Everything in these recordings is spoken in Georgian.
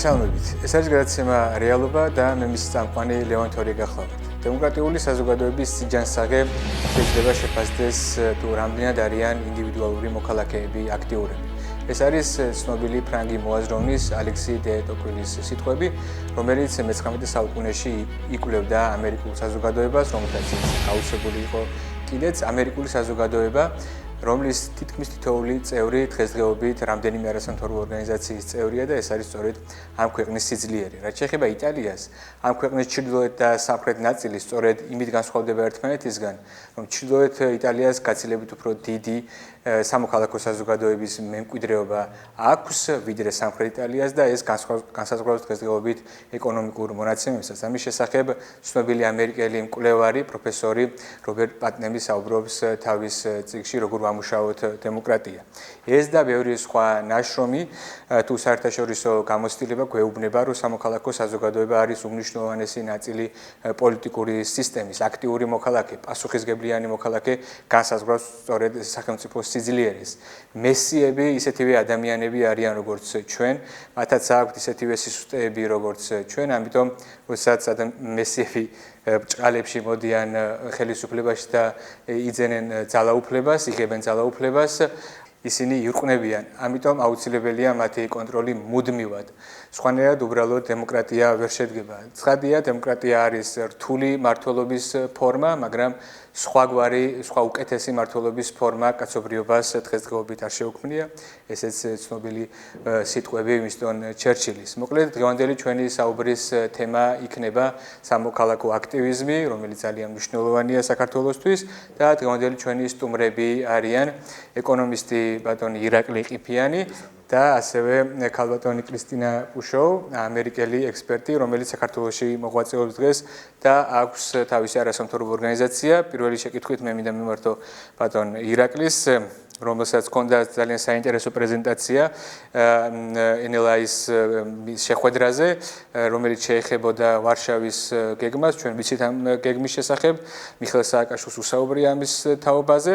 მოგესალმებით. ეს არის გადაცემა რეალობა და მე მის წამყვანი ლევან თორი გახლავთ. დემოკრატიული საზოგადოების სიჯანსაღე შეიძლება შეფასდეს თუ რამდენად არიან ინდივიდუალური მოქალაქეები აქტიურები. ეს არის ცნობილი ფრანგი მოაზროვნის ალექსი დე ტოკვილის სიტყვები, რომელიც მე-19 საუკუნეში იკვლევდა ამერიკულ საზოგადოებას, რომელთაც გაუცებული იყო კიდეც ამერიკული საზოგადოება, რომლის თითქმის თითოეული წევრი დღესდღეობით რამდენიმე არასამთავრობო ორგანიზაციის წევრია და ეს არის სწორედ ამ ქვეყნის სიძლიერე. რაც შეეხება იტალიას, ამ ქვეყნის ჩრდილოეთ და სამხრეთ ნაწილი სწორედ იმით განსხვავდება ერთმანეთისგან, რომ ჩრდილოეთ იტალიას გაცილებით უფრო დიდი სამოქალაქო საზოგადოების მემკვიდრეობა აქვს, ვიდრე სამხრეთ იტალიას და ეს განსაზღვრავს დღესდღეობით ეკონომიკურ მონაცემებსაც. ამის შესახებ ცნობილი ამერიკელი მკვლევარი პროფესორი რობერტ პატნემი საუბრობს თავის წიგნში როგორ ვამუშაოთ დემოკრატია. ეს და ბევრი სხვა ნაშრომი თუ საერთაშორისო გამოცდილება გვეუბნება, რომ სამოქალაქო საზოგადოება არის უმნიშვნელოვანესი ნაწილი პოლიტიკური სისტემის, აქტიური მოქალაქე, პასუხისგებლიანი მოქალაქე, განსაზღვრავს სწორედ სახელმწიფოს სიძლიერეს. მესიები ისეთივე ადამიანები არიან როგორც ჩვენ, მათაც აქვთ ისეთივე სისუსტეები როგორც ჩვენ, ამიტომ როდესაც მესიები ბრჭყალებში მოდიან ხელისუფლებაში და იძენენ ძალაუფლებას, იღებენ ძალაუფლებას, ისინი ირყვნებიან. ამიტომ აუცილებელია მათი კონტროლი მუდმივად. სხვანაირად უბრალოდ დემოკრატია ვერ შედგება. ცხადია, დემოკრატია არის რთული მმართველობის ფორმა, მაგრამ სხვაგვარი, სხვა უკეთესი მმართველობის ფორმა კაცობრიობას დღესდღეობით არ შეუქმნია. ესეც ცნობილი სიტყვები ვინსტონ ჩერჩილის. მოკლედ, დღევანდელი ჩვენი საუბრის თემა იქნება სამოქალაქო აქტივიზმი, რომელიც ძალიან მნიშვნელოვანია საქართველოსთვის და დღევანდელი ჩვენი სტუმრები არიან ეკონომისტი ბატონი ირაკლი ყიფიანი და ასევე ქალბატონი კრისტინა პუშო, ამერიკელი ექსპერტი, რომელიც საქართველოში მოღვაწეობს დღეს და აქვს თავისი არასამთავრობო ორგანიზაცია. პირველი შეკითხვით მე მინდა მიმართო ბატონ ირაკლის, რომელსაც ჰქონდა ძალიან საინტერესო პრეზენტაცია NLI-ის შეხვედრაზე, რომელიც შეეხებოდა ვარშავის გეგმას. ჩვენ ვიცით ამ გეგმის შესახებ, მიხეილ სააკაშვილს უსაუბრია ამის თაობაზე.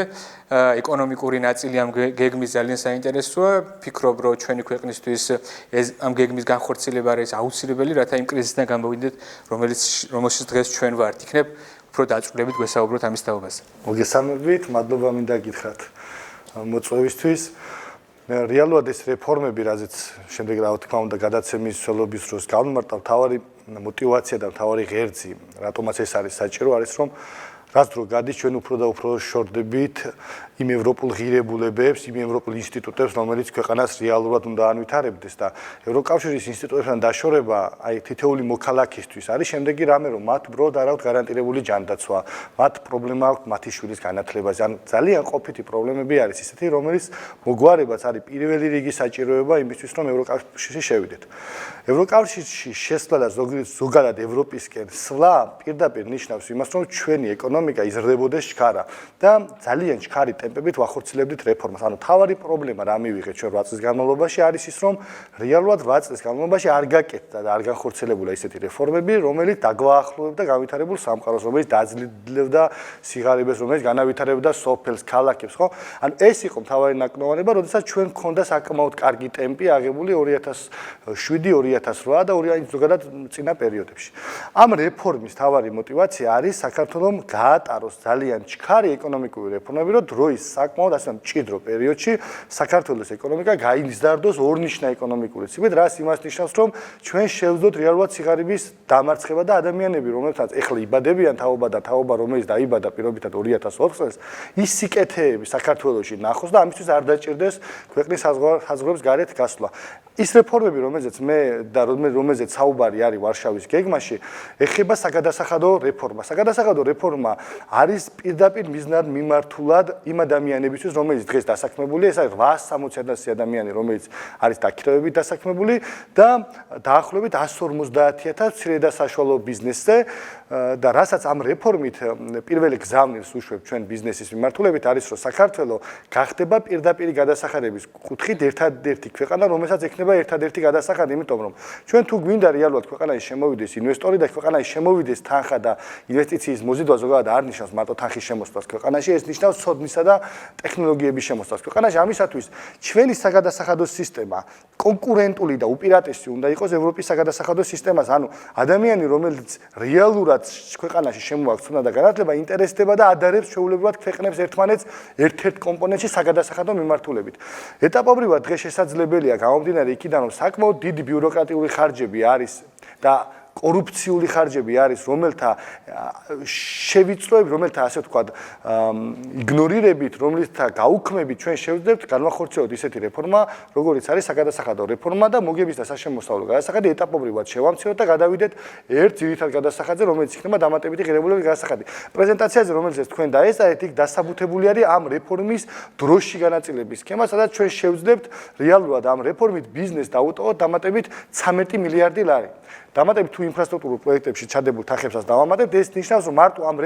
ეკონომიკური ნაწილი ამ გეგმის ძალიან საინტერესოა. ფიქრობ, რომ ჩვენი ქვეყნისთვის ამ გეგმის განხორციელება არის აუცილებელი, რათა იმ კრიზისიდან გამოვიდეთ, რომელშიც დღეს ჩვენ ვართ. იქნებ უფრო დაწვრილებით გვესაუბროთ ამის თაობაზე. მოგესალმებით, მადლობა მინდა გითხრათ მოწვევისთვის. რეალურად ეს რეფორმები, რაზეც შემდეგ რა თქმა უნდა გადაცემის სოლობის დროს გავმარტავ, თავარი мотиваცია და თავარი ღერძი, რატომაც ეს არის საჭირო, არის რომ რაც დრო გადის ჩვენ უფრო და უფრო შორდებით იმ ევროპულ ღირებულებებს, იმ ევროპულ ინსტიტუტებს, რომელიც ქვეყანას რეალურად უნდა ანვითარებდეს და ევროკავშირის ინსტიტუტებთან დაშორება, აი თითოეული მოქალაქისთვის არის შემდეგი რამე, რომ მათ უბრალოდ არ აქვს გარანტირებული ჯანდაცვა, მათ პრობლემა აქვს მათი შვილის განათლებაზე, ან ძალიან ყოფითი პრობლემები არის ისეთი, რომელიც მოგვარებაც არის პირველი რიგის საჭიროება იმისთვის, რომ ევროკავშირში შევიდეთ. ევროკავშირში შესვლა და ზოგადად ევროპისკენ სვლა პირდაპირ ნიშნავს იმას, რომ ჩვენი ეკონომიკა იზრდებოდეს ჩქარა და ძალიან ჩქარი ტემპებით ვახორციელებდით რეფორმას. ანუ თავარი პრობლემა რა მივიღეთ ჩვენ 8 წლის განმავლობაში არის ის, რომ რეალურად 8 წლის განმავლობაში არ გაკეთდა და არ განხორციელებულა ისეთი რეფორმები, რომელიც დაგვაახლოვებდა განვითარებულ სამყაროს, რომელიც დაძლევდა სიღარიბეს, რომელიც განავითარებდა სოფელს, ქალაქებს, ხო? ანუ ეს იყო მთავარი ნაკნოვანება, როდესაც ჩვენ გქონდა საკმაოდ კარგი ტემპი აღებული 2007, 2008 და ზოგადად წინა პერიოდებში. ამ რეფორმის მთავარი мотиваცია არის საქართველოს გაატაროს ძალიან ჩქარი ეკონომიკური რეფორმები, რომ დროის საკმაოდ ასე მჭიდრო პერიოდში საქართველოს ეკონომიკა გაიზარდოს ორნიშნა ეკონომიკური ცივით, რაც იმას ნიშნავს, რომ ჩვენ შევძლებთ რეალურად სიღარიბის დამარცხება და ადამიანები, რომლებსაც ეხლა იბადებიან თაობა და თაობა, რომელიც დაიბადა პირობითად 2004 წელს, ის სიკეთეები საქართველოში ნახოს და ამისთვის არ დაჭირდეს ქვეყნის საზღვრებს გარეთ გასვლა. ის რეფორმები, რომელზეც საუბარი არის ვარშავის გეგმაში, ეხება საგადასახადო რეფორმა. საგადასახადო რეფორმა არის პირდაპირ მიზნად მიმართულად იმ ადამიანებისთვის, რომელიც დღეს დასაქმებულია, ეს არის 860,000 ადამიანი, რომელიც არის დაქირავებით დასაქმებული და დაახლოებით 150,000 მცირე და საშუალო ბიზნესზე და რასაც ამ რეფორმით პირველი გზავნილს უშვებ ჩვენ ბიზნესის მიმართულებით არის, რომ საქართველო გახდება პირდაპირი გადასახადების კუთხით ერთადერთი ქვეყანა, რომელსაც ექნება ერთადერთი გადასახადი, იმიტომ რომ ჩვენ თუ გვინდა რეალურად ქვეყანაში შემოვიდეს ინვესტორი და ქვეყანაში შემოვიდეს თანხა და ინვესტიციის მოზიდვა ზოგადად და არ ნიშნავს მარტო თანხის შემოსვლას ქვეყანაში, ეს ნიშნავს ცოდნისა და ტექნოლოგიების შემოსვლას ქვეყანაში. ამისათვის ჩვენი საგადასახადო სისტემა კონკურენტული და უპირატესი უნდა იყოს ევროპის საგადასახადო სისტემას. ანუ ადამიანი, რომელიც რეალურად ქვეყანაში შემოაქვს უნდა და განათლება, ინტერესდება და ადარებს ჩვეულებრივად ქვეყნებს ერთმანეთს ერთ-ერთ კომპონენტში საგადასახადო მიმართულებით. ეტაპობრივად დღეს შესაძლებელია გამომდინარე იქიდან, რომ საკმაოდ დიდი ბიუროკრატიული ხარჯები არის და კორუფციული ხარჯები არის, რომელთა შევიწროებით, რომელთა ასე ვთქვათ, იგნორირებით, რომელთა გაუქმებით ჩვენ შევძლებთ განვახორციელოთ ისეთი რეფორმა, როგორიც არის საგადასახადო რეფორმა და მოგების და სასამოსავლო გადასახადი ეტაპობრივად შევამციროთ და გადავიდეთ ერთ ძირითად გადასახადზე, რომელიც იქნება დამატებითი ღირებულების გადასახადი. პრეზენტაციაზე, რომელზეც თქვენ დაესწრეთ, იქ დასაბუთებული არის ამ რეფორმის დროში განაწილების სქემა, სადაც ჩვენ შევძლებთ რეალურად ამ რეფორმით ბიზნესს დაუტოვოთ დამატებით 13 მილიარდი ლარი. დამატებით თუ ინფრასტრუქტურულ პროექტებში ჩადებულ თანხებსაც დავამატებთ, ეს ნიშნავს, რომ მარტო ამ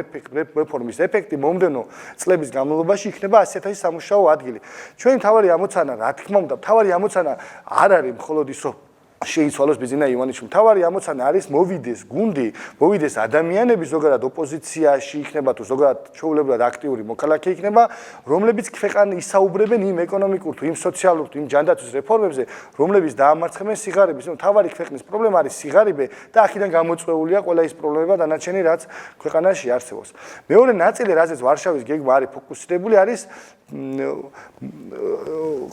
რეფორმის ეფექტი მომდენო წლების განმავლობაში იქნება 100,000 სამუშაო ადგილი. ჩვენი მთავარი ამოცანა, რა თქმა უნდა, მთავარი ამოცანა არ არის მხოლოდ ის, რომ შეიცვალოს ბიზინა ივანიშვილი. მთავარი ამოცანა არის მოვიდეს გუნდი, მოვიდეს ადამიანები ზოგადად ოპოზიციაში იქნება თუ ზოგადად ჩვეულებრივად აქტიური მოქალაქე იქნება, რომლებიც ქვეყანა ისაუბრებენ იმ ეკონომიკურ თუ იმ სოციალურ თუ იმ ჯანდაცვის რეფორმებზე, რომლებიც დაამარცხებენ სიღარიბეს. მთავარი ქვეყნის პრობლემა არის სიღარიბე და აქედან გამოწვეულია ყველა ის პრობლემა დანარჩენი, რაც ქვეყანაში არსებობს. მეორე ნაწილი, რაზეც ვარშავის გეგმა არის ფოკუსირებული, არის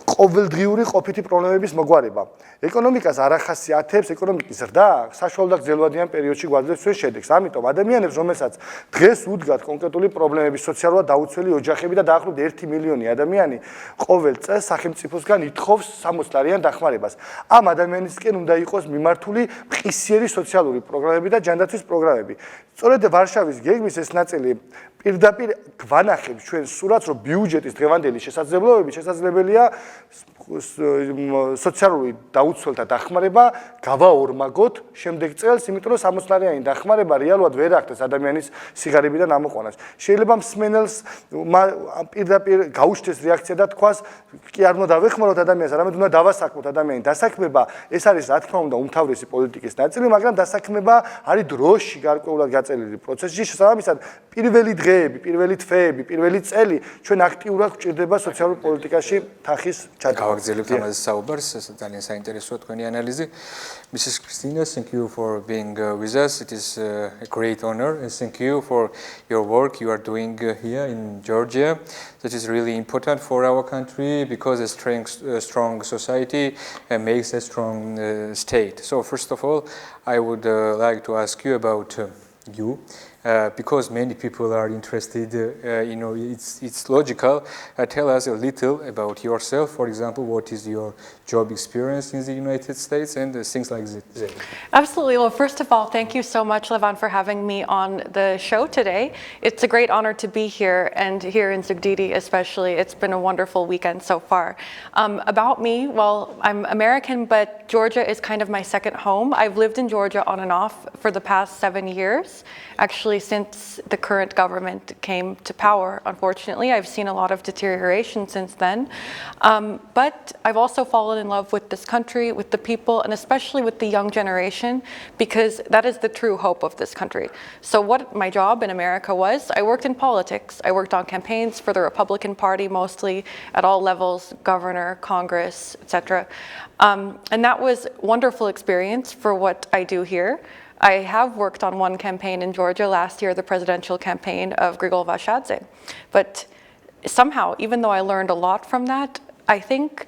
ყოველდღიური ყოფითი პრობლემების მოგვარება. ეკონომიკას არ ახასიათებს ეკონომიკის ზრდა, საშუალო და გრძელვადიან პერიოდში გვაძლევს ჩვენ შედეგს. ამიტომ ადამიანებს, რომელსაც დღეს უდგათ კონკრეტული პრობლემები, სოციალურად დაუცველი ოჯახები და დაახლოებით 1 მილიონი ადამიანი ყოველ წელს სახელმწიფოსგან ითხოვს 60 დახმარებას. ამ ადამიანისკენ უნდა იყოს მიმართული მყისიერი სოციალური პროგრამები და ჯანდაცვის პროგრამები. სწორედ ვარშავის გეგმის ეს ნაწილი პირდაპირ გვანახებს ჩვენ სურათს, რომ ბიუჯეტის დღევანდელი შესაძლებლობები შესაძლებელია სოციალური დაუცველთა დახმარება გავაორმაგოთ შემდეგ წელს, იმიტომ რომ 60-ლარიანი დახმარება რეალურად ვერ ახდენს ადამიანის სიღარიბიდან ამოყვანას. შეიძლება მსმენელს პირდაპირ გაუჩნდეს რეაქცია და თქვას, კი არ უნდა დავეხმაროთ ადამიანს, არამედ უნდა დავასაქმოთ ადამიანის დასაქმება. ეს არის რა თქმა უნდა უმთავრესი პოლიტიკის ნაწილი, მაგრამ დასაქმება არის დროში გარკვეულად გაწელილი პროცესში. შესაბამისად, პირველი დღეები, პირველი თვეები, პირველი წელი ჩვენ აქტიურად გვჭირდება სოციალურ პოლიტიკაში თანხის ჩადგმა. გავაგრძელებთ ამაზე საუბარს, ძალიან საინტერესოა თქვენი ანალიზი. Mrs. Christina, thank you for being with us. It is a great honor, and thank you for your work you are doing here in Georgia. That is really important for our country because a strong society makes a strong state. So first of all, I would like to ask you about you. Because many people are interested, it's logical. Tell us a little about yourself. For example, what is your job experience in the United States and things like that. Absolutely. Well, first of all, thank you so much, Levan, for having me on the show today. It's a great honor to be here, and here in Zugdidi especially. It's been a wonderful weekend so far. About me, well, I'm American, but Georgia is kind of my second home. I've lived in Georgia on and off for the past 7 years. Actually, since the current government came to power, unfortunately, I've seen a lot of deterioration since then. But I've also fallen in love with this country, with the people, and especially with the young generation, because that is the true hope of this country. So what my job in America was, I worked in politics. I worked on campaigns for the Republican Party, mostly at all levels, governor, Congress, etc. And that was a wonderful experience for what I do here. I have worked on one campaign in Georgia last year, the presidential campaign of Grigol Vashadze. But somehow, even though I learned a lot from that, I think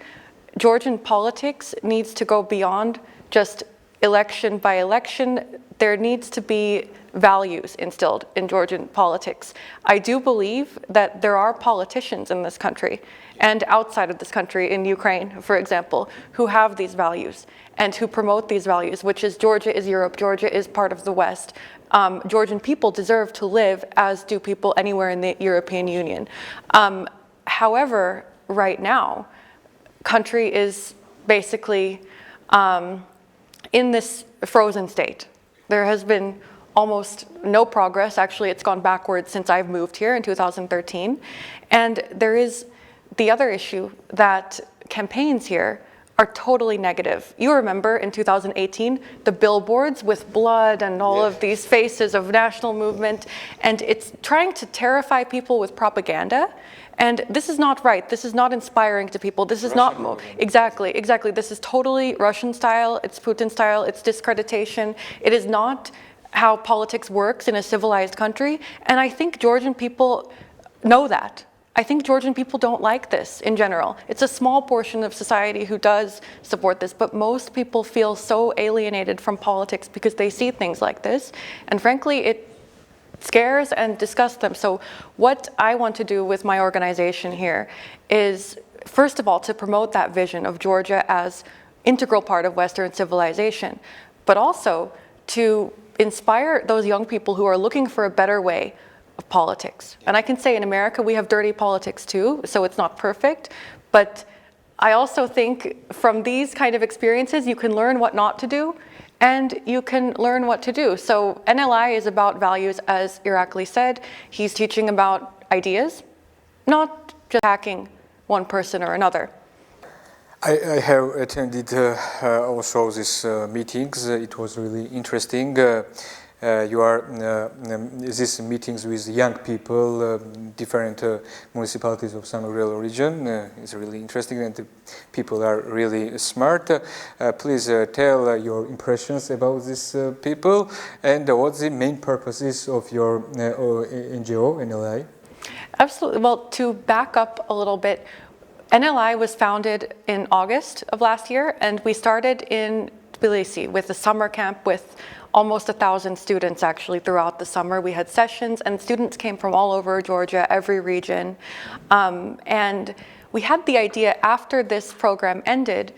Georgian politics needs to go beyond just election by election. There needs to be values instilled in Georgian politics. I do believe that there are politicians in this country and outside of this country, in Ukraine, for example, who have these values and who promote these values, which is Georgia is Europe, Georgia is part of the West. Georgian people deserve to live as do people anywhere in the European Union. However, right now, country is basically in this frozen state. There has been almost no progress. Actually, it's gone backwards since I've moved here in 2013. And there is the other issue that campaigns here are totally negative. You remember in 2018, the billboards with blood and all of these faces of national movement, and it's trying to terrify people with propaganda. And this is not right. This is not inspiring to people. This is not exactly. This is totally Russian style. It's Putin style. It's discreditation. It is not how politics works in a civilized country. And I think Georgian people know that. I think Georgian people don't like this in general. It's a small portion of society who does support this, but most people feel so alienated from politics because they see things like this. And frankly, it scares and disgusts them. So what I want to do with my organization here is, first of all, to promote that vision of Georgia as integral part of Western civilization, but also to inspire those young people who are looking for a better way of politics. And I can say in America, we have dirty politics too, so it's not perfect. But I also think from these kind of experiences, you can learn what not to do, and you can learn what to do. So NLI is about values, as Irakli said. He's teaching about ideas, not just hacking one person or another. I have attended also these meetings. It was really interesting. You are these meetings with young people, different municipalities of San Gabriel region. It's really interesting, and the people are really smart. Please tell your impressions about these people, and what's the main purposes of your NGO, NLI? Absolutely. Well, to back up a little bit, NLI was founded in August of last year, and we started in Tbilisi with a summer camp with almost 1,000 students actually throughout the summer. We had sessions, and students came from all over Georgia, every region. And we had the idea after this program ended,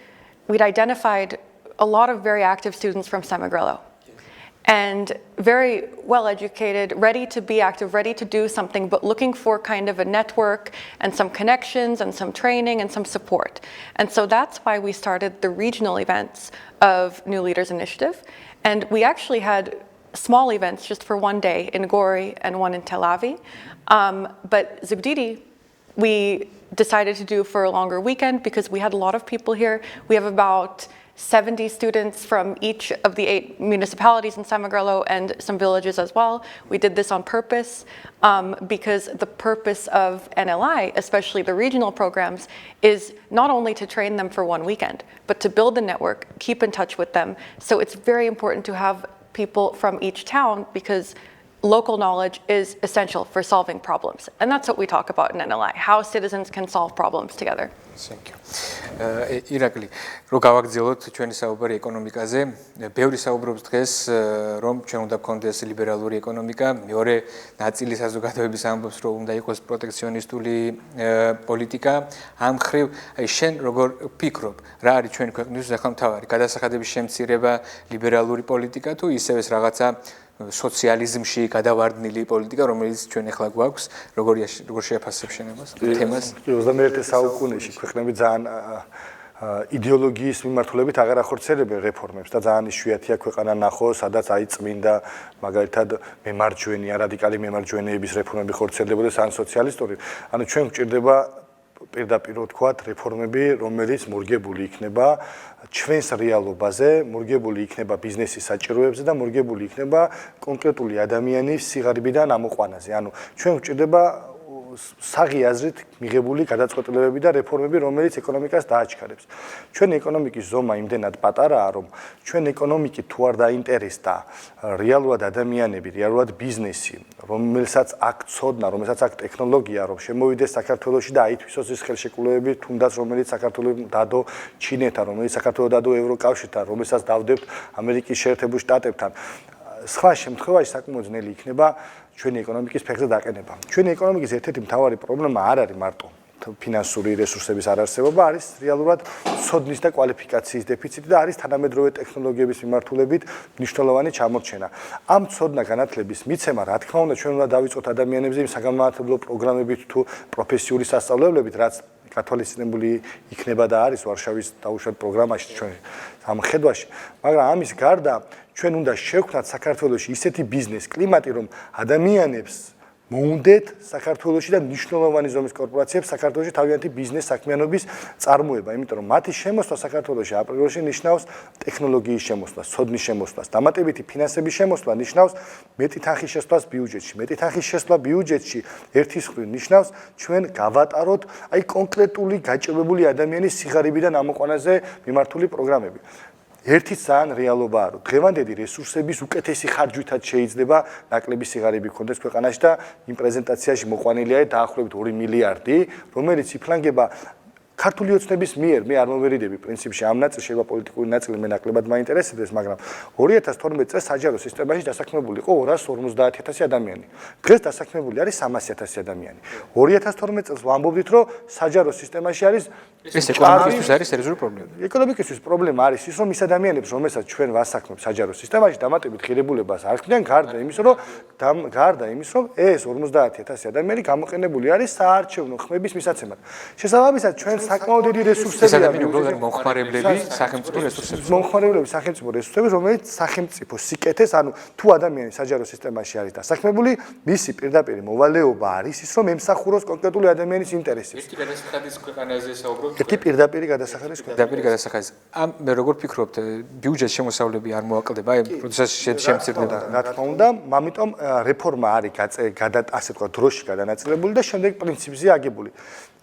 we'd identified a lot of very active students from San Gabriel. And very well educated, ready to be active, ready to do something, but looking for kind of a network and some connections and some training and some support. And so that's why we started the regional events of New Leaders Initiative. And we actually had small events just for one day in Gori and one in Tel Aviv. But Zugdidi, we decided to do for a longer weekend because we had a lot of people here. We have about 70 students from each of the 8 municipalities in San Gabriel and some villages as well. We did this on purpose because the purpose of NLI, especially the regional programs, is not only to train them for one weekend, but to build the network, keep in touch with them. So it's very important to have people from each town because local knowledge is essential for solving problems. And that's what we talk about in NLI, how citizens can solve problems together. Thank you. Irakli, რო გავაგრძელოთ ჩვენი საუბარი ეკონომიკაზე, ბევრი საუბრობს დღეს, რომ ჩვენ უნდა გქონდეს ლიბერალური ეკონომიკა, მეორე ნაწილი საზოგადოების ამბობს, რომ უნდა იყოს პროტექციონისტული პოლიტიკა. ამ მხრივ, აი შენ როგორ ფიქრობ, რა არის ჩვენი ქვეყნის სახელმთავარი, გადასახადების შემცირება, ლიბერალური პოლიტიკა თუ ისევ ეს რაღაცა სოციალიზმში გადავარდნილი პოლიტიკა, რომელიც ჩვენ ახლა გვაქვს, როგორ შეაფასებ შენ ამას თემას? 21 საუკუნეში ქვეყნები ძალიან იდეოლოგიის მიმართულებით აღარ ახორციელებენ რეფორმებს და ძალიან იშვიათია ქვეყანა ნახო, სადაც აი წმინდა მაგალითად მემარჯვენე, რადიკალი მემარჯვენეების რეფორმები ხორციელებოდეს ან სოციალისტური. ანუ ჩვენ გვჭირდება პირდაპირ ვთქვათ რეფორმები, რომელიც მორგებული იქნება ჩვენს რეალობაზე, მორგებული იქნება ბიზნესის საჭიროებზე და მორგებული იქნება კონკრეტული ადამიანის სიღარიბიდან ამოყვანაზე. ანუ ჩვენ გვჭირდება საღი აზრით მიღებული გადაწყვეტილებები და რეფორმები, რომელიც ეკონომიკას დააჩქარებს. ჩვენი ეკონომიკის ზომა იმდენად პატარაა, რომ ჩვენ ეკონომიკით თუ არ დაინტერესდა რეალურად ადამიანები, რეალურად ბიზნესი, რომელსაც აქვს ცოდნა, რომელსაც აქვს ტექნოლოგია, რომ შემოვიდეს საქართველოში და აითვისოს ის ხელშეკრულებები, თუნდაც რომელიც საქართველოს დადო ჩინეთთან, რომელიც საქართველოს დადო ევროკავშირთან, რომელსაც დავდებთ ამერიკის შეერთებულ შტატებთან. სხვა შემთხვევაში საკმაოდ ძნელი იქნება ჩვენი ეკონომიკის ფეხზე დაყენება. ჩვენი ეკონომიკის ერთ-ერთი მთავარი პრობლემა არ არის მარტო ფინანსური რესურსების არარსებობა, არის რეალურად ცოდნის და კვალიფიკაციის დეფიციტი და არის თანამედროვე ტექნოლოგიების მიმართულებით მნიშვნელოვანი ჩამორჩენა. ამ ცოდნა განათლების მიცემა, რა თქმა უნდა, ჩვენ უნდა დავიწყოთ ადამიანებზე იმ საგანმანათლებლო პროგრამებით თუ პროფესიული სასწავლებლებით, რაც გათვალისწინებული იქნება და არის ვარშავის დაუშვათ პროგრამაში ჩვენ ამ ხედვაში, მაგრამ ამის გარდა ჩვენ უნდა შევქმნათ საქართველოში ისეთი ბიზნეს კლიმატი, რომ ადამიანებს მოუნდეთ საქართველოში და მნიშვნელოვანი ზომის კორპორაციებს საქართველოში თავიანთი ბიზნეს საქმიანობის წარმოება, იმიტომ რომ მათი შემოსვლა საქართველოში აპრილში ნიშნავს ტექნოლოგიის შემოსვლას, ცოდნის შემოსვლას, დამატებითი ფინანსების შემოსვლა ნიშნავს მეტი თანხის შესვლას ბიუჯეტში. მეტი თანხის შესვლა ბიუჯეტში ერთის მხრივ ნიშნავს ჩვენ გავატაროთ აი კონკრეტული გაჭირვებული ადამიანის სიღარიბიდან ამოყვანაზე მიმართული პროგრამები. ერთი ძალიან რეალობაა, რომ დღევანდელი რესურსების უკეთესი ხარჯვითაც შეიძლება ნაკლები სიღარიბე გქონდეს ქვეყანაში და იმ პრეზენტაციაში მოყვანილია დაახლოებით 2 მილიარდი, რომელიც იფლანგება ქართული ოცნების მიერ, მე არ მოვერიდები პრინციპში ამ ნაწილს, შეიძლება პოლიტიკური ნაწილი მე ნაკლებად მაინტერესებს, მაგრამ 2012 წელს საჯარო სისტემაში დასაქმებული იყო 250,000 ადამიანი. დღეს დასაქმებული არის 300,000 ადამიანი. 2012 წელს ვამბობდით, რომ საჯარო სისტემაში არის ეს ეკონომიკისთვის არის სერიოზული პრობლემა. ეკონომიკისთვის პრობლემა არის ის, რომ ის ადამიანებს, რომელსაც ჩვენ ვასაქმებთ საჯარო სისტემაში, დამატებით ღირებულებას არ ხდიან, გარდა იმის, რომ ეს 50,000 ადამიანი გამოყენებული არის საარჩევნო ხმების მისაცემად. შესაბამისად, ჩვენ საკმაოდ დიდი რესურსები ეს ადამიანები უბრალოდ მომხმარებლები სახელმწიფო რესურსების. მომხმარებლები სახელმწიფო რესურსების, რომელიც სახელმწიფო სიკეთეს, ანუ თუ ადამიანი საჯარო სისტემაში არის დასაქმებული, მისი პირდაპირ მოვალეობა არის ის, რომ ემსახუროს კონკრეტული ადამიანის ინტერესებს. ერთი გადასახადის ქვეყანაზე საუბრობთ. ერთი პირდაპირ გადასახადის პირდაპირ გადასახადის. მე როგორ ფიქრობთ, ბიუჯეტის შემოსავლები არ მოაკლდება, აი, როდესაც შემცირდება. რა თქმა უნდა, ამიტომ რეფორმა არის ასე თქვა დროში გადანაწილებული და შემდეგ პრინციპზე აგებული.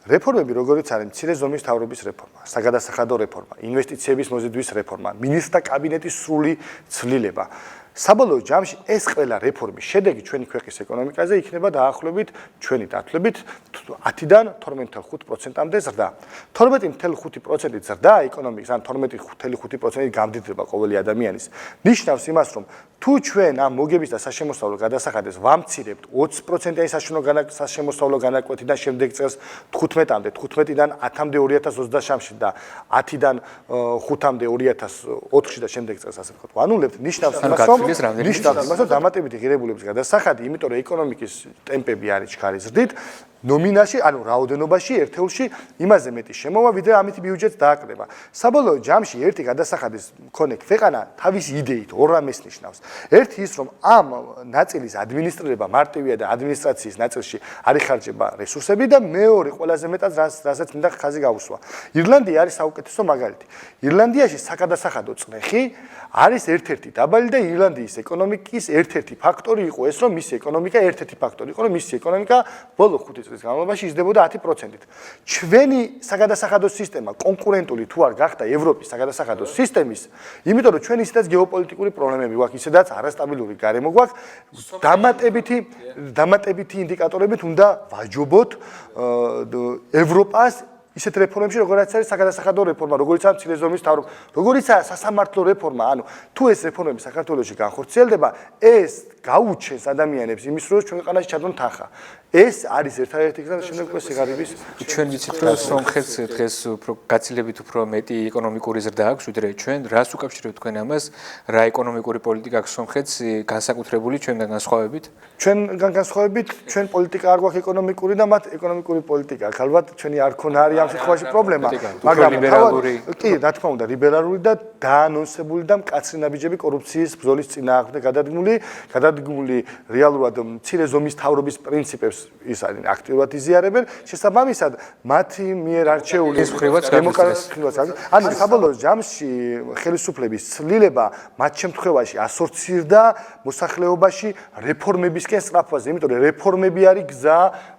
რეფორმები როგორიც არის მცირე ზომის მთავრობის რეფორმა, საგადასახადო რეფორმა, ინვესტიციების მოზიდვის რეფორმა, მინისტრთა კაბინეტის სრული ცვლილება. საბოლოო ჯამში ეს ყველა რეფორმის შედეგი ჩვენი ქვეყნის ეკონომიკაზე იქნება დაახლოებით ჩვენი დათვლებით 10-დან 12.5%-მდე ზრდა. 12.5% ზრდა ეკონომიკის, ან 12.5% გამდიდრება ყოველი ადამიანის. ნიშნავს იმას, რომ თუ ჩვენ ამ მოგების და საშემოსავლო გადასახადეს ვამცირებთ 20%-იანი საშემოსავლო განაკვეთიდან შემდეგ წელს 15-მდე, 15-დან 10-მდე 2023-ში და 10-დან 5-მდე 2024-ში და შემდეგ წელს ასე ვთქვათ. ვანულებთ, ნიშნავს იმას, რომ დამატებითი ღირებულების გადასახადი, იმიტომ რომ ეკონომიკის ტემპები არის ჩქარი ზრდით, ნომინაში, ანუ რაოდენობაში ერთეულში იმაზე მეტი შემოვა, ვიდრე ამითი ბიუჯეტს დააკრება. საბოლოო ჯამში ერთი გადასახადის მქონე ქვეყანა თავისი იდეით ორ რამეს ნიშნავს. ერთი ის, რომ ამ ნაწილის ადმინისტრირება მარტივია და ადმინისტრაციის ნაწილში არ იხარჯება რესურსები და მეორე ყველაზე მეტად რასაც მინდა ხაზი გავუსვა. ირლანდია არის საუკეთესო მაგალითი. ირლანდიაში საკადასახადო წნეხი არის ერთ-ერთი დაბალი და ირლანდიის ეკონომიკის ერთ-ერთი ფაქტორი იყო ეს, რომ მისი ეკონომიკა ერთ-ერთი ფაქტორი იყო, რომ მისი ეკონომიკა ბოლო 5 წლის განმავლობაში იზრდებოდა 10%-ით. ჩვენი საგადასახადო სისტემა კონკურენტული თუ არ გახდა ევროპის საგადასახადო სისტემის, იმიტომ რომ ჩვენ ისედაც გეოპოლიტიკური პრობლემები გვაქვს, ისედაც არასტაბილური გარემო გვაქვს, დამატებითი ინდიკატორებით უნდა ვაჯობოთ ევროპას ისეთ რეფორმებში, როგორიც არის საგადასახადო რეფორმა, როგორიც არის მცირე ზომის მთავრობა, როგორიცაა სასამართლო რეფორმა, ანუ თუ ეს რეფორმები საქართველოში განხორციელდება, ეს გაუჩენს ადამიანებს იმის, რომ ჩვენ ქვეყანაში ჩადონ თანხა. ეს არის ერთადერთი გზა შემდეგ უკვე სიღარიბის. ჩვენ ვიცით, რომ სომხეთს დღეს უფრო გაცილებით უფრო მეტი ეკონომიკური ზრდა აქვს, ვიდრე ჩვენ. რას უკავშირებთ თქვენ ამას? რა ეკონომიკური პოლიტიკა აქვს სომხეთს განსაკუთრებული ჩვენგან განსხვავებით? ჩვენგან განსხვავებით, ჩვენ პოლიტიკა არ გვაქვს ეკონომიკური და მათ ეკონომიკური პოლიტიკა. ალბათ ჩვენი არ ქონა არის ამ შემთხვევაში პრობლემა, მაგრამ კი, რა თქმა უნდა, ლიბერალური და დაანონსებული და მკაცრი ნაბიჯები კორუფციის ბრძოლის წინააღმდეგ გადადგმული რეალურად მცირე ზომის მთავრობის პრინციპებს ის არის აქტიურად იზიარებენ, შესაბამისად მათი მიერ არჩეული დემოკრატიას. ანუ საბოლოო ჯამში ხელისუფლების ცვლილება მათ შემთხვევაში ასორცირდა მოსახლეობაში რეფორმებისკენ სწრაფვაზე, იმიტომ რომ რეფორმები არის გზა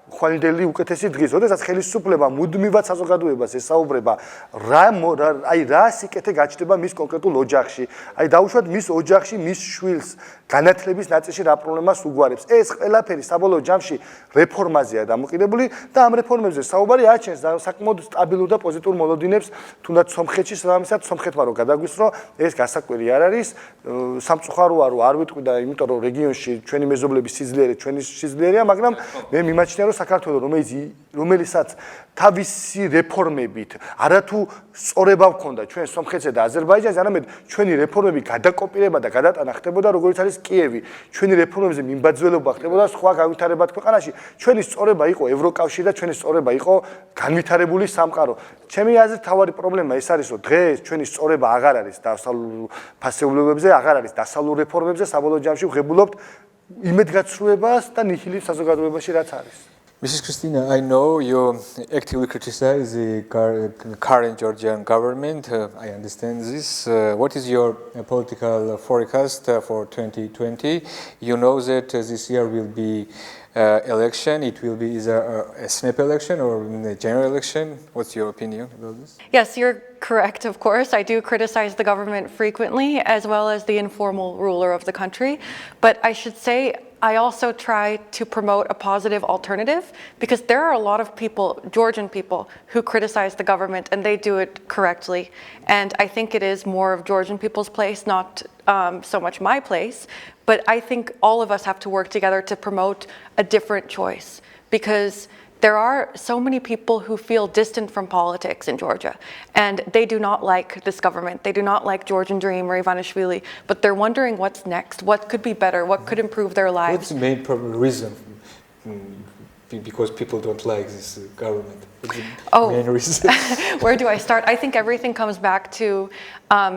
ხვალინდელი უკეთესი დღის, როდესაც ხელისუფლება მუდმივად საზოგადოებას ესაუბრება, რა სიკეთე გაჩნდება მის კონკრეტულ ოჯახში, დაუშვათ მის ოჯახში, მის შვილს განათლების ნაწილში რა პრობლემას უგვარებს. ეს ყველაფერი საბოლოო ჯამში რეფორმაზეა დამოკიდებული და ამ რეფორმებზე საუბარი აჩენს საკმაოდ სტაბილურ და პოზიტიურ მოლოდინებს, თუნდაც სომხეთში, შესაბამისად სომხეთმა რომ გადაგვისს, რომ ეს გასაკვირი არ არის, სამწუხაროა რომ არ ვიტყვი და იმიტომ რომ რეგიონში ჩვენი მეზობლების სიძლიერე ჩვენი სიძლიერეა, მაგრამ მე მიმაჩნია რომ საქართველოს რომელიცაც თავისი რეფორმებით არათუ სწორება ჰქონდა ჩვენ სომხეთსა და აზერბაიჯანს, არამედ ჩვენი რეფორმები გადაკოპირება და გადატანა ხდებოდა როგორც არის კიევი. ჩვენი რეფორმებზე მიმბაძველობა ხდებოდა სხვა განვითარებად ქვეყანაში. ჩვენი სწორება იყო ევროკავშირი და ჩვენი სწორება იყო განვითარებული სამყარო. ჩემი აზრით თავარი პრობლემა ეს არის, რომ დღეს ჩვენი სწორება აღარ არის დასავლურ ფასეულობებზე, აღარ არის დასავლურ რეფორმებზე, საბოლოო ჯამში ვღებულობთ იმედგაცრუებას და ნიჰილიზმს საზოგადოებაში რაც არის. Mrs. Christina, I know you actively criticize the current Georgian government. I understand this. What is your political forecast for 2020? You know that this year will be election. It will be either a snap election or a general election. What's your opinion about this? Yes, you're correct, of course. I do criticize the government frequently, as well as the informal ruler of the country. But I should say, I also try to promote a positive alternative, because there are a lot of people, Georgian people, who criticize the government, and they do it correctly. And I think it is more of Georgian people's place, not so much my place. But I think all of us have to work together to promote a different choice, because there are so many people who feel distant from politics in Georgia, and they do not like this government. They do not like Georgian Dream or Ivanishvili, but they're wondering what's next, what could be better, what could improve their lives. What's the main reason? Because people don't like this government. Main reason. Where do I start? I think everything comes back to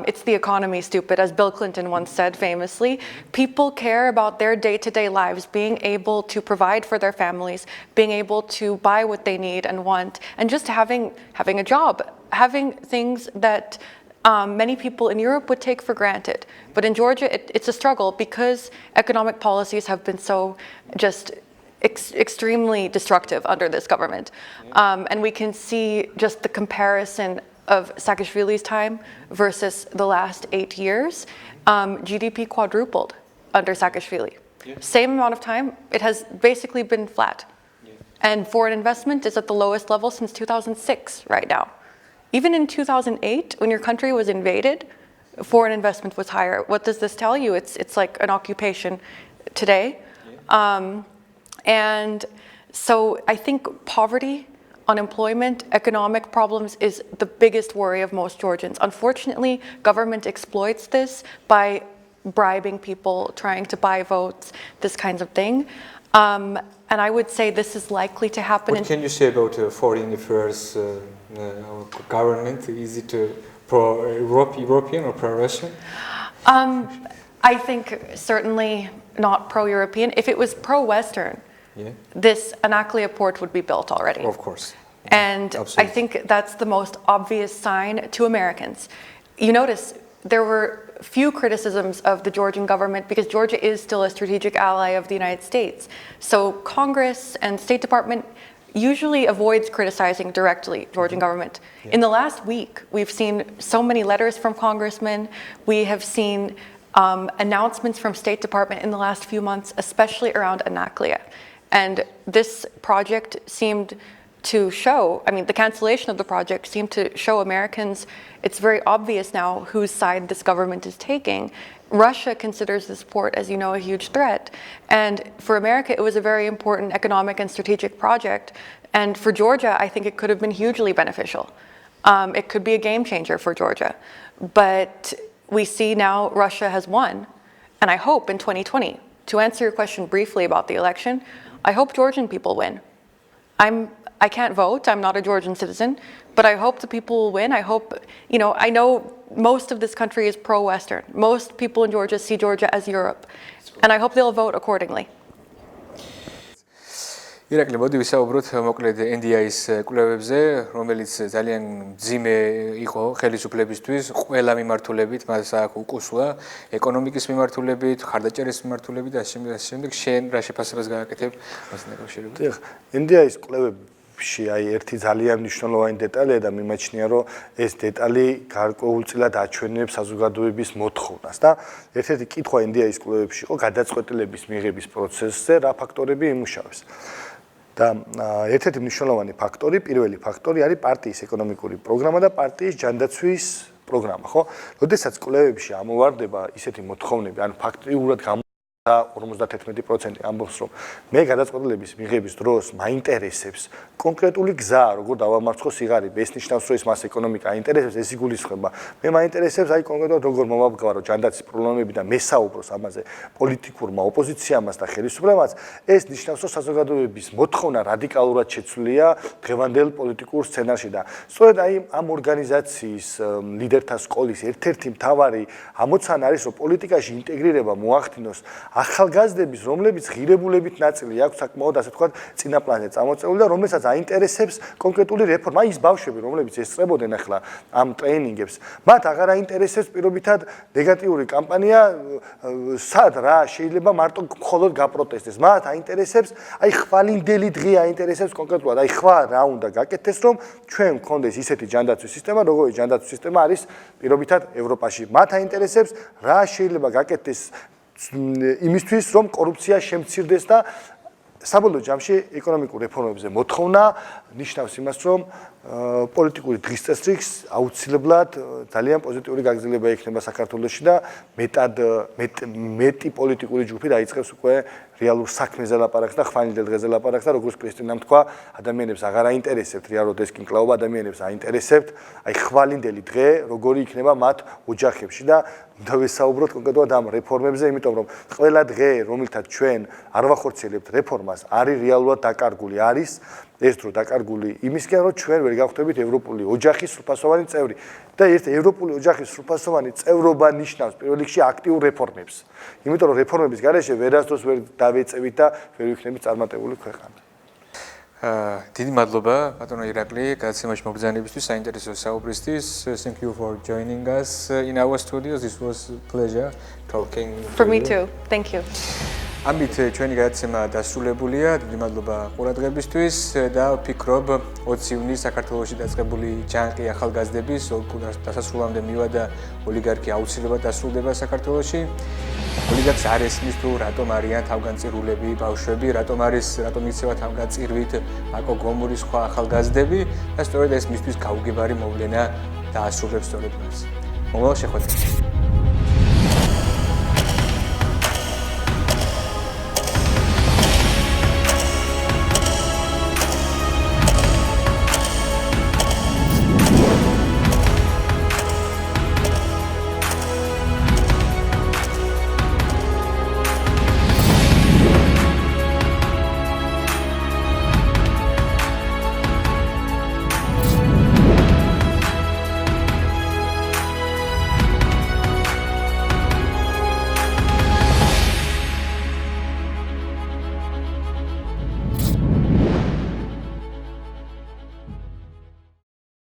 it's the economy, stupid, as Bill Clinton once said famously. People care about their day-to-day lives, being able to provide for their families, being able to buy what they need and want, and just having a job, having things that many people in Europe would take for granted. But in Georgia, it's a struggle, because economic policies have been so just extremely destructive under this government. And we can see just the comparison of Saakashvili's time versus the last 8 years. GDP quadrupled under Saakashvili. Yeah. Same amount of time, it has basically been flat. Yeah. And foreign investment is at the lowest level since 2006 right now. Even in 2008, when your country was invaded, foreign investment was higher. What does this tell you? It's like an occupation today. Yeah. And so I think poverty, unemployment, economic problems is the biggest worry of most Georgians. Unfortunately, government exploits this by bribing people, trying to buy votes, this kinds of thing. And I would say this is likely to happen. What can you say about foreign affairs government? Is it pro-European or pro-Russian? I think certainly not pro-European. If it was pro-Western, this Anaklia port would be built already. Of course. And absolutely. I think that's the most obvious sign to Americans. You notice there were few criticisms of the Georgian government, because Georgia is still a strategic ally of the United States. So Congress and State Department usually avoids criticizing directly Georgian government. In the last week, we've seen so many letters from congressmen. We have seen announcements from State Department in the last few months, especially around Anaklia. And this project seemed to show, the cancellation of the project seemed to show Americans, it's very obvious now whose side this government is taking. Russia considers this port, as you know, a huge threat. And for America, it was a very important economic and strategic project. And for Georgia, I think it could have been hugely beneficial. It could be a game changer for Georgia. But we see now Russia has won. And I hope in 2020, to answer your question briefly about the election, I hope Georgian people win. I can't vote, I'm not a Georgian citizen, but I hope the people will win. I hope, I know most of this country is pro-Western. Most people in Georgia see Georgia as Europe, and I hope they'll vote accordingly. ირაკლი, მოდი ვისაუბროთ მოკლედ NDI-ის კვლევებზე, რომელიც ძალიან მძიმე იყო ხელისუფლებისთვის, ყველა მიმართულებით, მას აქვს უკუსვა, ეკონომიკის მიმართულებით, ხარდაჭერის მიმართულებით და ასე შემდეგ. შენ რა შეფასებას გააკეთებ მასთან დაკავშირებით? დიახ, NDI-ის კვლევებში ერთი ძალიან მნიშვნელოვანი დეტალია და მიმაჩნია, რომ ეს დეტალი გარკვეულწილად აჩვენებს საზოგადოების მოთხოვნას და ერთ-ერთი კითხვა NDI-ის კვლევებში იყო გადაწყვეტილების მიღების პროცესზე რა ფაქტორები იმუშავებს. და ერთ-ერთი მნიშვნელოვანი ფაქტორი, პირველი ფაქტორი არის პარტიის ეკონომიკური პროგრამა და პარტიის ჯანდაცვის პროგრამა, ხო? როდესაც კვლევებში ამოვარდება ისეთი მოთხოვნები, ანუ ფაქტიურად 51% ამბობს, რომ მე გადაწყვეტილების მიღების დროს მაინტერესებს კონკრეტული გზა, როგორ დავამარცხოს სიღარიბე, ეს ნიშნავს, რომ ის მას ეკონომიკა აინტერესებს, ეს იგულისხმება. მე მაინტერესებს აი კონკრეტულად როგორ მომაბგავარო ჯანდაცვის პრობლემები და მესაუბროს ამაზე პოლიტიკურმა ოპოზიციამაც და ხელისუფლებამაც, ეს ნიშნავს, რომ საზოგადოების მოთხოვნა რადიკალურად შეცვლილია დღევანდელ პოლიტიკურ სცენარში და სწორედ აი ამ ორგანიზაციის ლიდერთა სკოლის ერთ-ერთი მთავარი ამოცანა არის, რომ პოლიტიკაში ინტეგრირება მოახდინოს ახალგაზრდების, რომლებიც ღირებულებით ნაწილი აქვს საკმაოდ ასე ვთქვათ წინა პლანზე წამოწეული და რომელსაც აინტერესებს კონკრეტული რეფორმა. აი ის ბავშვები, რომლებიც ესწრებოდნენ ახლა ამ ტრეინინგებს, მათ აღარ აინტერესებს პირობითად ნეგატიური კამპანია, სად რა შეიძლება მარტო მხოლოდ გაპროტესტდეს. მათ აინტერესებს აი ხვალინდელი დღე აინტერესებს კონკრეტულად. აი ხვა რა უნდა გაკეთდეს, რომ ჩვენ გქონდეს ისეთი ჯანდაცვის სისტემა, როგორიც ჯანდაცვის სისტემა არის პირობითად ევროპაში. მათ აინტერესებს რა შეიძლება გაკეთდეს იმისთვის, რომ კორუფცია შემცირდეს და საბოლოო ჯამში ეკონომიკურ რეფორმებზე მოთხოვნა ნიშნავს იმას, რომ პოლიტიკური დღის წესრიგს აუცილებლად ძალიან პოზიტიური გაგრძელება ექნება საქართველოში და მეტი პოლიტიკური ჯგუფი დაიწყებს უკვე რეალურ საქმეზე ლაპარაკს და ხვალინდელ დღეზე ლაპარაკს და როგორც კრისტინამ თქვა, ადამიანებს აღარ აინტერესებთ რეალურად ეს კინკლაობა, ადამიანებს აინტერესებთ აი ხვალინდელი დღე როგორი იქნება მათ ოჯახებში და დავესაუბროთ კონკრეტულად ამ რეფორმებზე, იმიტომ რომ ყველა დღე, რომელთაც ჩვენ არ ვახორციელებთ რეფორმას, არის რეალურად დაკარგული, არის ეს დრო დაკარგული იმისკენ, რომ ჩვენ ვერ გავხდებით ევროპული ოჯახის სრულფასოვანი წევრი და ერთ ევროპული ოჯახის სრულფასოვანი წევრობა ნიშნავს პირველ რიგში აქტიურ რეფორმებს. იმიტომ რომ რეფორმების გარეშე ვერასდროს ვერ დავეწევით და ვერ ვიქნებით წარმატებული ქვეყანა. დიდი მადლობა ბატონო ირაკლი გადაცემაში მოგზაურობისთვის, საინტერესო საუბრისთვის. Thank you for joining us in our studios. This was a pleasure talking. For me too. Thank you. ამით ჩვენი გადაცემა დასრულებულია. დიდი მადლობა ყურადღებისთვის და ვფიქრობ 20 ივნისს საქართველოში დაწყებული ჯანყი ახალგაზრდების დასასრულამდე მივადა ოლიგარქი აუცილებლად დასრულდება საქართველოში. ოლიგარქს არ ესმის თუ რატომ არიან თავგანწირულები ბავშვები, რატომ იცევა თავგანწირვით აკო გომური სხვა ახალგაზრდები და სწორედ ეს მისთვის გაუგებარი მოვლენა დაასრულებს სწორედ მას. მომავალ შეხვედრაზე.